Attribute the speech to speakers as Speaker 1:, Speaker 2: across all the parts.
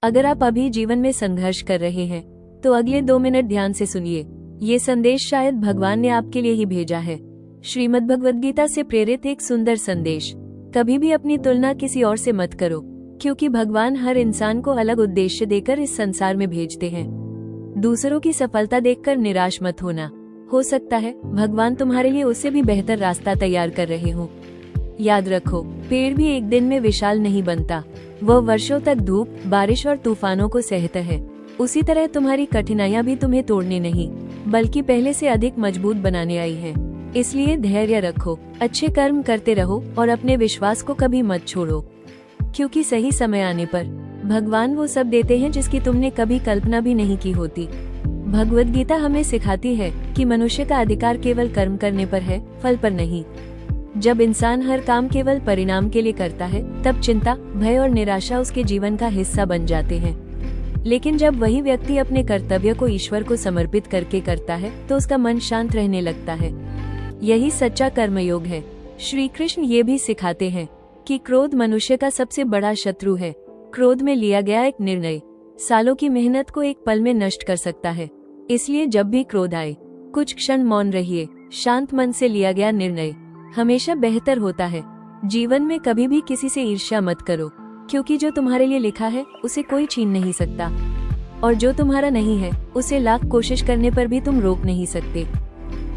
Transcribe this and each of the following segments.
Speaker 1: अगर आप अभी जीवन में संघर्ष कर रहे हैं तो अगले 2 मिनट ध्यान से सुनिए। ये संदेश शायद भगवान ने आपके लिए ही भेजा है। श्रीमद् भगवद गीता से प्रेरित एक सुंदर संदेश। कभी भी अपनी तुलना किसी और से मत करो, क्योंकि भगवान हर इंसान को अलग उद्देश्य देकर इस संसार में भेजते हैं। दूसरों की सफलता देखकर निराश मत होना। हो सकता है भगवान तुम्हारे लिए उससे भी बेहतर रास्ता तैयार कर रहे हो। याद रखो, पेड़ भी एक दिन में विशाल नहीं बनता, वह वर्षों तक धूप, बारिश और तूफानों को सहता है। उसी तरह तुम्हारी कठिनाइयां भी तुम्हें तोड़ने नहीं, बल्कि पहले से अधिक मजबूत बनाने आई हैं। इसलिए धैर्य रखो, अच्छे कर्म करते रहो और अपने विश्वास को कभी मत छोड़ो, क्योंकि सही समय आने पर भगवान वो सब देते हैं जिसकी तुमने कभी कल्पना भी नहीं की होती। भगवद गीता हमें सिखाती है कि मनुष्य का अधिकार केवल कर्म करने पर है, फल पर नहीं। जब इंसान हर काम केवल परिणाम के लिए करता है, तब चिंता, भय और निराशा उसके जीवन का हिस्सा बन जाते हैं। लेकिन जब वही व्यक्ति अपने कर्तव्य को ईश्वर को समर्पित करके करता है, तो उसका मन शांत रहने लगता है। यही सच्चा कर्मयोग है। श्री कृष्ण ये भी सिखाते हैं कि क्रोध मनुष्य का सबसे बड़ा शत्रु है। क्रोध में लिया गया एक निर्णय सालों की मेहनत को एक पल में नष्ट कर सकता है। इसलिए जब भी क्रोध आए, कुछ क्षण मौन रहिए। शांत मन से लिया गया निर्णय हमेशा बेहतर होता है। जीवन में कभी भी किसी से ईर्ष्या मत करो, क्योंकि जो तुम्हारे लिए लिखा है उसे कोई छीन नहीं सकता, और जो तुम्हारा नहीं है उसे लाख कोशिश करने पर भी तुम रोक नहीं सकते।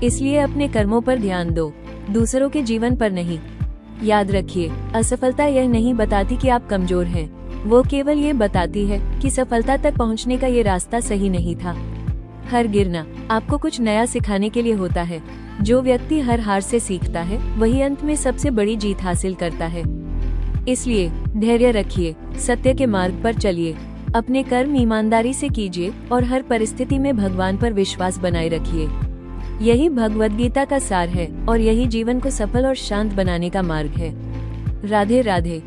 Speaker 1: इसलिए अपने कर्मों पर ध्यान दो, दूसरों के जीवन पर नहीं। याद रखिए, असफलता यह नहीं बताती कि आप कमजोर हैं, वो केवल ये बताती है कि सफलता तक पहुंचने का ये रास्ता सही नहीं था। हर गिरना आपको कुछ नया सिखाने के लिए होता है। जो व्यक्ति हर हार से सीखता है, वही अंत में सबसे बड़ी जीत हासिल करता है। इसलिए धैर्य रखिए, सत्य के मार्ग पर चलिए, अपने कर्म ईमानदारी से कीजिए और हर परिस्थिति में भगवान पर विश्वास बनाए रखिए। यही भगवद गीता का सार है और यही जीवन को सफल और शांत बनाने का मार्ग है। राधे राधे।